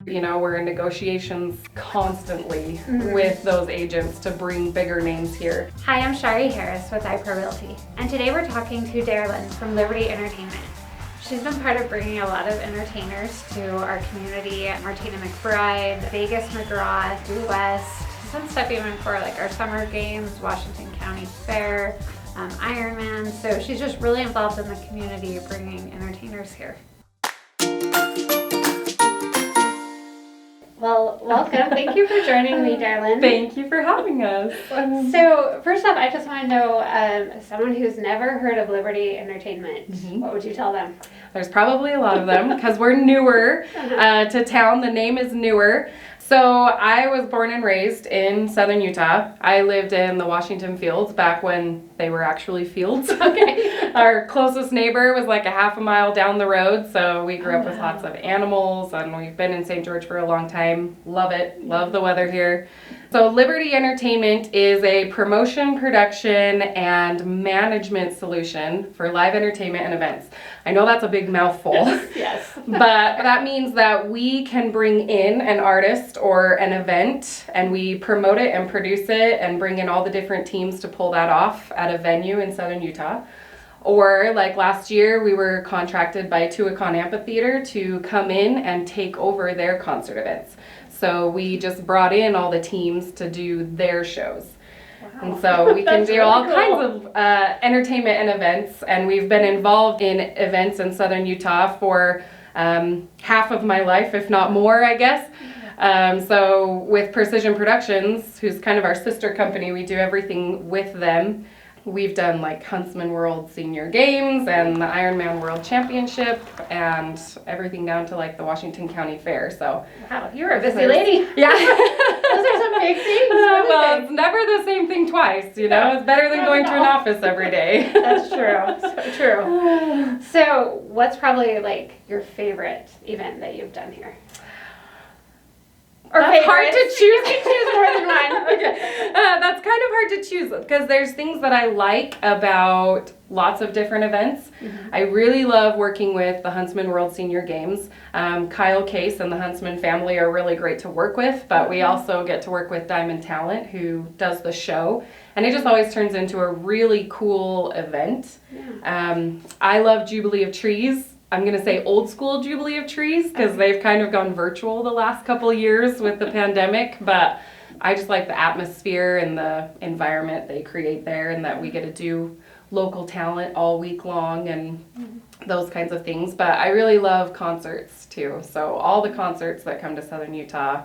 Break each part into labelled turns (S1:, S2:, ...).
S1: You know, we're in negotiations constantly with those agents to bring bigger names here.
S2: Hi, I'm Sharee Harris with Fathom Realty, and today we're talking to Darillyn from Liberty Entertainment. She's been part of bringing a lot of entertainers to our community. Martina McBride, Vegas McGraw, Due West, some stuff even for like our summer games, Washington County Fair, Ironman. So she's just really involved in the community, bringing entertainers here. Well, welcome. Thank you for joining me, Darillyn.
S1: Thank you for having us.
S2: So, first off, I just want to know, someone who's never heard of Liberty Entertainment, what would you tell them?
S1: There's probably a lot of them because we're newer to town. The name is newer. So I was born and raised in southern Utah. I lived in the Washington fields back when they were actually fields.
S2: Okay.
S1: Our closest neighbor was like a half a mile down the road, so we grew up with lots of animals, and we've been in St. George for a long time. Love it. Love the weather here. So Liberty Entertainment is a promotion, production, and management solution for live entertainment and events. I know that's a big mouthful.
S2: Yes.
S1: But that means that we can bring in an artist or an event, and we promote it and produce it and bring in all the different teams to pull that off at a venue in southern Utah. Or like last year, we were contracted by Tuacahn Amphitheater to come in and take over their concert events. So we just brought in all the teams to do their shows. Wow. And so we can do really all kinds of entertainment and events, and we've been involved in events in southern Utah for half of my life, if not more, I guess. So with Precision Productions, who's kind of our sister company, we do everything with them. We've done like Huntsman World Senior Games and the Ironman World Championship and everything down to like the Washington County Fair. So
S2: wow, you're a busy lady.
S1: Yeah.
S2: Those are some big things.
S1: Well, it's never the same thing twice, you know. It's better than going to an office every day.
S2: That's true. So true. So what's probably like your favorite event that you've done here? Or
S1: that's hard to choose.
S2: You can choose more than one.
S1: Okay. That's kind of hard to choose because there's things that I like about lots of different events. I really love working with the Huntsman World Senior Games. Kyle Case and the Huntsman family are really great to work with, but we also get to work with Diamond Talent, who does the show. And it just always turns into a really cool event. Yeah. I love Jubilee of Trees. I'm going to say old school Jubilee of Trees because they've kind of gone virtual the last couple of years with the pandemic, but I just like the atmosphere and the environment they create there, and that we get to do local talent all week long and those kinds of things. But I really love concerts too. So all the concerts that come to southern Utah,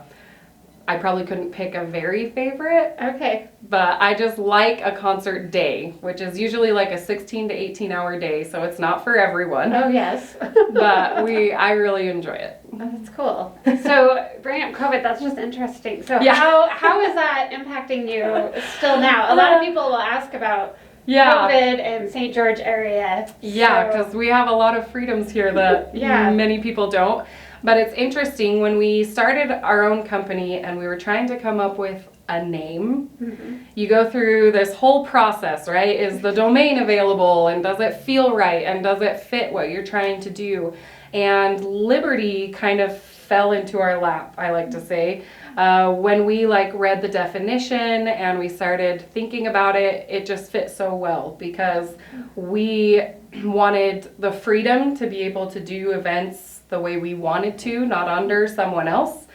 S1: I probably couldn't pick a very favorite.
S2: Okay.
S1: But I just like a concert day, which is usually like a 16 to 18 hour day, so it's not for everyone.
S2: Oh, yes.
S1: But I really enjoy it.
S2: Oh, that's cool. So bringing up COVID, that's just interesting. So
S1: yeah.
S2: how is that impacting you still now? A lot of people will ask about COVID and St. George area.
S1: Yeah, because we have a lot of freedoms here that many people don't. But it's interesting, when we started our own company and we were trying to come up with a name, you go through this whole process, right? Is the domain available, and does it feel right, and does it fit what you're trying to do? And Liberty kind of fell into our lap, I like to say. When we read the definition and we started thinking about it, it just fit so well because we wanted the freedom to be able to do events the way we wanted to, not under someone else.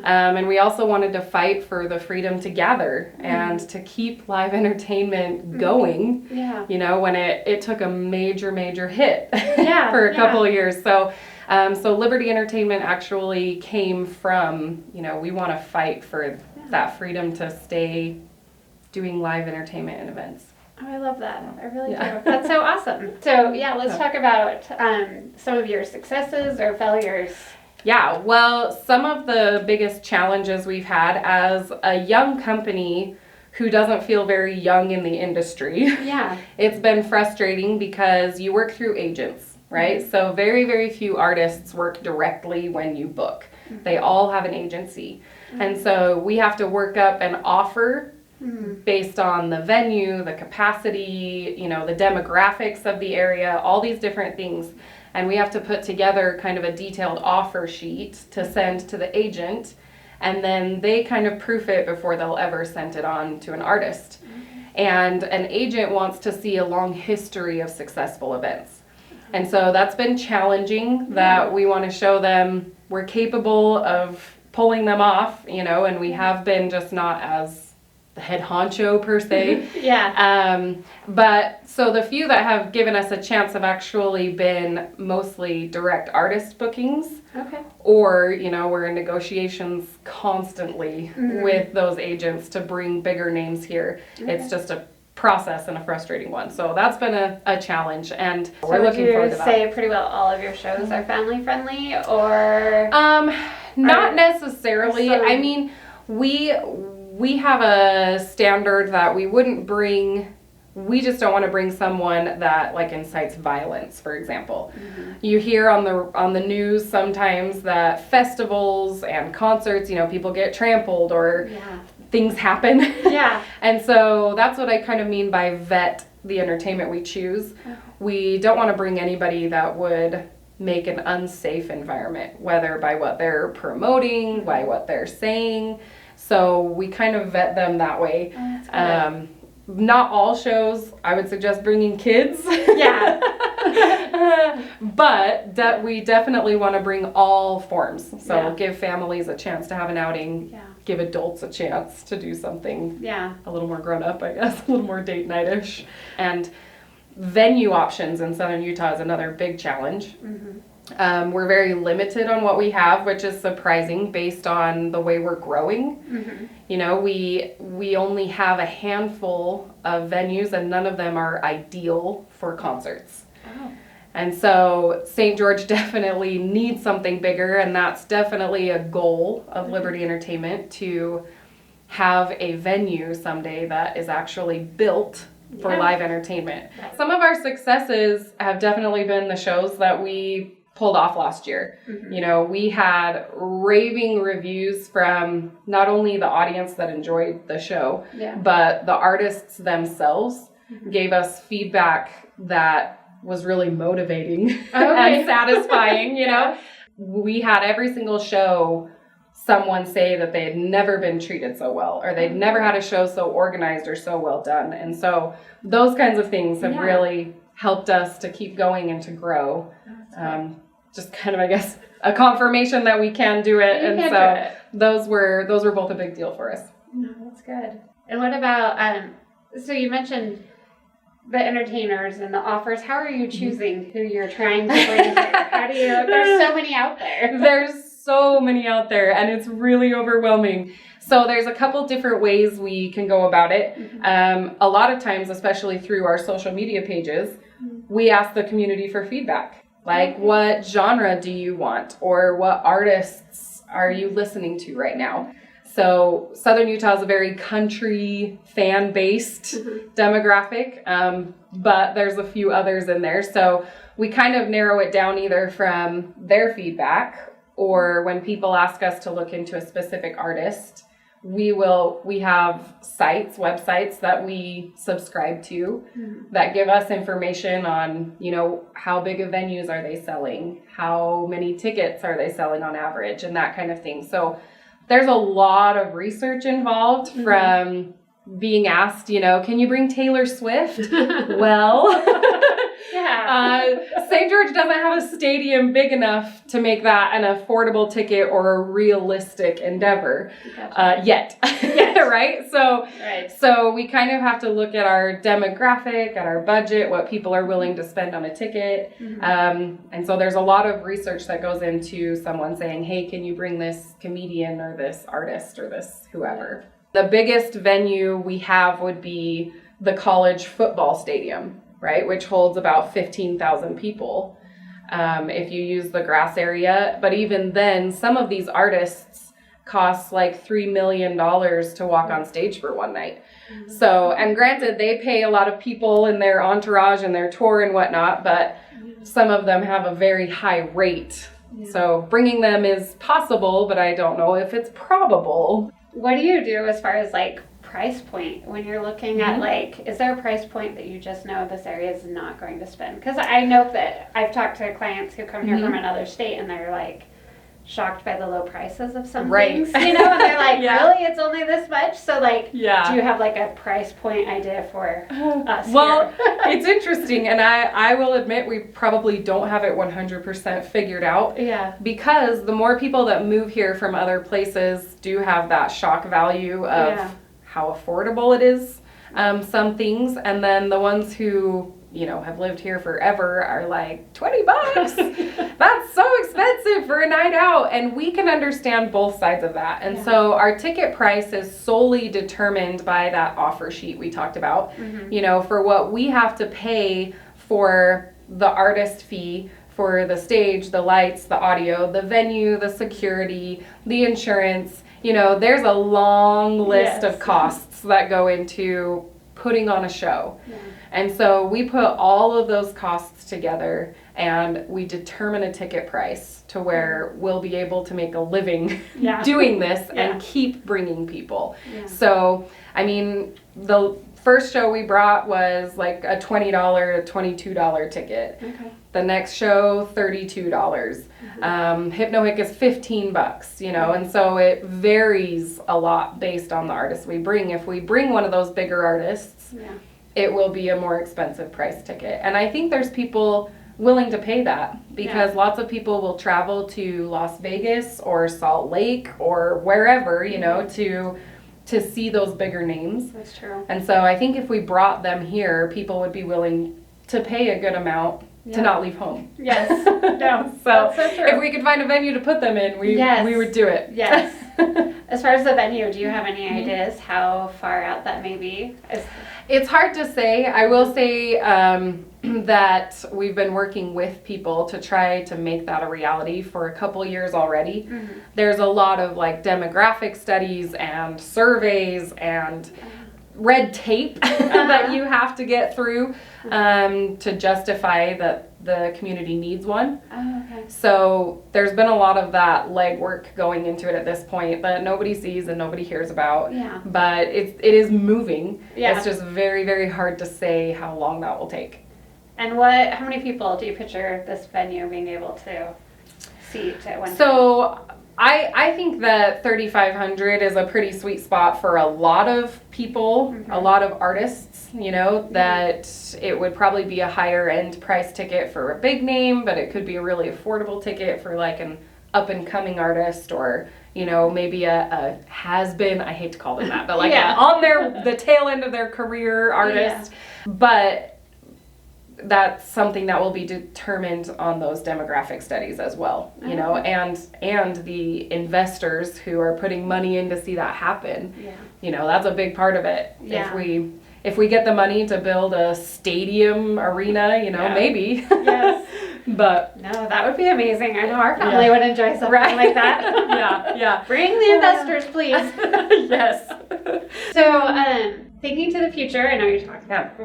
S1: And we also wanted to fight for the freedom to gather and to keep live entertainment going, you know, when it took a major hit for a couple of years. So Liberty Entertainment actually came from, you know, we want to fight for that freedom to stay doing live entertainment and events.
S2: Oh, I love that. I really do. That's so awesome. So let's talk about some of your successes or failures.
S1: Yeah, well, some of the biggest challenges we've had as a young company who doesn't feel very young in the industry. Yeah. It's been frustrating because you work through agents, right? So very few artists work directly when you book. They all have an agency. And so we have to work up an offer based on the venue, the capacity, the demographics of the area, all these different things. And we have to put together kind of a detailed offer sheet to send to the agent. And then they kind of proof it before they'll ever send it on to an artist. And an agent wants to see a long history of successful events. And so that's been challenging, that we want to show them we're capable of pulling them off, and we have been, just not as the head honcho per se. But so the few that have given us a chance have actually been mostly direct artist bookings.
S2: Okay.
S1: Or, we're in negotiations constantly with those agents to bring bigger names here. Okay. It's just a process and a frustrating one. So that's been a challenge, and we're looking forward to that.
S2: So would you say pretty well all of your shows are family friendly, or?
S1: Not necessarily.
S2: So,
S1: I mean, we have a standard that we wouldn't bring. We just don't want to bring someone that incites violence, for example. You hear on the news sometimes that festivals and concerts, people get trampled or things happen. And so that's what I kind of mean by vet the entertainment we choose. We don't want to bring anybody that would make an unsafe environment, whether by what they're promoting, by what they're saying. So we kind of vet them that way. Not all shows, I would suggest bringing kids. But we definitely want to bring all forms. So give families a chance to have an outing. Give adults a chance to do something a little more grown up, I guess, a little more date night-ish. And venue options in Southern Utah is another big challenge. We're very limited on what we have, which is surprising based on the way we're growing. We only have a handful of venues, and none of them are ideal for concerts. And so St. George definitely needs something bigger, and that's definitely a goal of Liberty Entertainment, to have a venue someday that is actually built for live entertainment. Some of our successes have definitely been the shows that we pulled off last year. We had raving reviews from not only the audience that enjoyed the show, but the artists themselves gave us feedback that was really motivating and satisfying. We had every single show someone say that they had never been treated so well, or they'd never had a show so organized or so well done. And so those kinds of things have really helped us to keep going and to grow. Just kind of, I guess, a confirmation that we can do it. And so those were both a big deal for us.
S2: No, that's good. And what about, so you mentioned the entertainers and the offers. How are you choosing who you're trying to bring here? How do you, there's so many out there.
S1: There's so many out there, and it's really overwhelming. So there's a couple different ways we can go about it. A lot of times, especially through our social media pages, we ask the community for feedback. What genre do you want? Or what artists are you listening to right now? So Southern Utah is a very country fan-based demographic, but there's a few others in there. So we kind of narrow it down either from their feedback, or when people ask us to look into a specific artist, we have websites that we subscribe to that give us information on, how big of venues are they selling? How many tickets are they selling on average, and that kind of thing. So there's a lot of research involved, from being asked, can you bring Taylor Swift? Well, St. George doesn't have a stadium big enough to make that an affordable ticket or a realistic endeavor yet. Right? So we kind of have to look at our demographic, at our budget, what people are willing to spend on a ticket. And so there's a lot of research that goes into someone saying, hey, can you bring this comedian or this artist or this whoever? The biggest venue we have would be the college football stadium, right, which holds about 15,000 people if you use the grass area. But even then, some of these artists cost like $3 million to walk on stage for one night. So, and granted, they pay a lot of people in their entourage and their tour and whatnot, but some of them have a very high rate. So bringing them is possible, but I don't know if it's probable.
S2: What do you do as far as price point when you're looking at like, is there a price point that you just know this area is not going to spend? Because I know that I've talked to clients who come here from another state and they're like shocked by the low prices of some things, you know, and they're like, really, it's only this much? So like, do you have like a price point idea for us
S1: Well, it's interesting, and I will admit we probably don't have it 100% figured out.
S2: Yeah.
S1: Because the more people that move here from other places do have that shock value of how affordable it is, some things, and then the ones who, you know, have lived here forever are like, $20? That's so expensive for a night out. And we can understand both sides of that. And so our ticket price is solely determined by that offer sheet we talked about, you know, for what we have to pay for the artist fee, for the stage, the lights, the audio, the venue, the security, the insurance. You know, there's a long list of costs that go into putting on a show. And so we put all of those costs together and we determine a ticket price to where we'll be able to make a living doing this and keep bringing people. So, I mean, the first show we brought was like a $20, $22 ticket. The next show, $32. Hypnohic is $15, you know, and so it varies a lot based on the artists we bring. If we bring one of those bigger artists, it will be a more expensive price ticket. And I think there's people willing to pay that because lots of people will travel to Las Vegas or Salt Lake or wherever, you know, to see those bigger names.
S2: That's true.
S1: And so I think if we brought them here, people would be willing to pay a good amount to not leave home.
S2: Yes. No.
S1: So,
S2: that's so true.
S1: if we could find a venue to put them in, we would do it.
S2: Yes. As far as the venue, do you have any ideas how far out that may be?
S1: It's hard to say. I will say that we've been working with people to try to make that a reality for a couple years already. There's a lot of like demographic studies and surveys and red tape that you have to get through to justify that the community needs one. So there's been a lot of that legwork going into it at this point that nobody sees and nobody hears about. But it is moving. It's just very, very hard to say how long that will take.
S2: And how many people do you picture this venue being able to seat at one time?
S1: So I think that 3,500 is a pretty sweet spot for a lot of people, a lot of artists, you know, that it would probably be a higher end price ticket for a big name, but it could be a really affordable ticket for like an up and coming artist or, you know, maybe a has-been, I hate to call them that, but like on the tail end of their career artist. But that's something that will be determined on those demographic studies as well, you know, and the investors who are putting money in to see that happen. You know, that's a big part of it. If we get the money to build a stadium arena, you know, maybe. But
S2: no, that would be amazing. I know our family would enjoy something like that. Bring the investors, please.
S1: Yes.
S2: So, thinking to the future, I know we've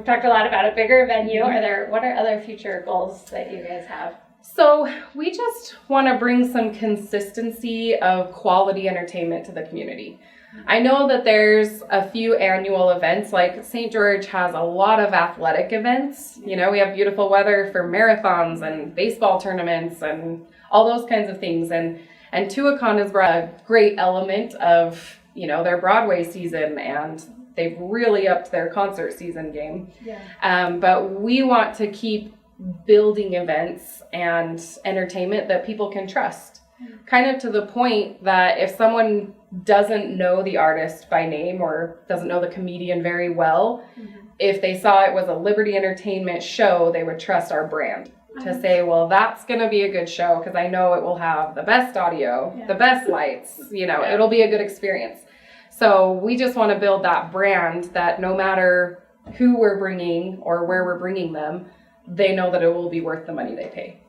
S2: talked a lot about a bigger venue. What are other future goals that you guys have?
S1: So we just want to bring some consistency of quality entertainment to the community. I know that there's a few annual events, like St. George has a lot of athletic events. You know, we have beautiful weather for marathons and baseball tournaments and all those kinds of things. And Tuacahn has brought a great element of, you know, their Broadway season, and they've really upped their concert season game. But we want to keep building events and entertainment that people can trust. Kind of to the point that if someone doesn't know the artist by name or doesn't know the comedian very well, if they saw it was a Liberty Entertainment show, they would trust our brand to say, well, that's going to be a good show because I know it will have the best audio, the best lights, you know, it'll be a good experience. So we just want to build that brand that no matter who we're bringing or where we're bringing them, they know that it will be worth the money they pay.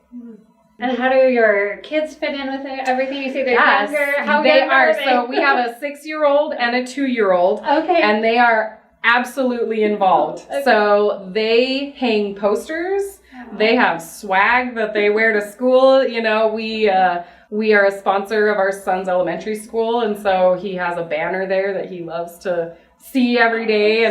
S2: And how do your kids fit in with everything? You say they're younger. How
S1: they
S2: young
S1: are. So we have a 6-year-old and a 2-year-old. And they are absolutely involved. So they hang posters. They have swag that they wear to school. You know, we We are a sponsor of our son's elementary school, and so he has a banner there that he loves to see every day.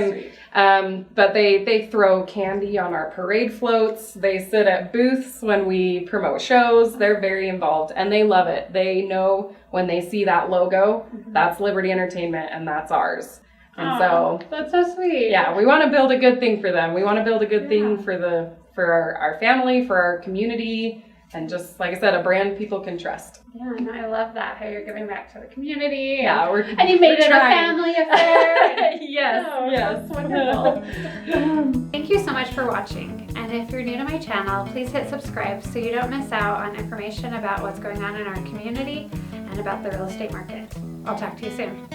S1: And but they throw candy on our parade floats. They sit at booths when we promote shows. They're very involved, and they love it. They know when they see that logo, that's Liberty Entertainment, and that's ours. And so
S2: that's so sweet.
S1: Yeah, we want to build a good thing for them. We want to build a good thing for our family, for our community, and just like I said, a brand people can trust.
S2: Yeah, and I love that, how you're giving back to the community.
S1: Yeah,
S2: and you made it a family affair.
S1: Yes, yes.
S2: That's wonderful. Thank you so much for watching. And if you're new to my channel, please hit subscribe so you don't miss out on information about what's going on in our community and about the real estate market. I'll talk to you soon.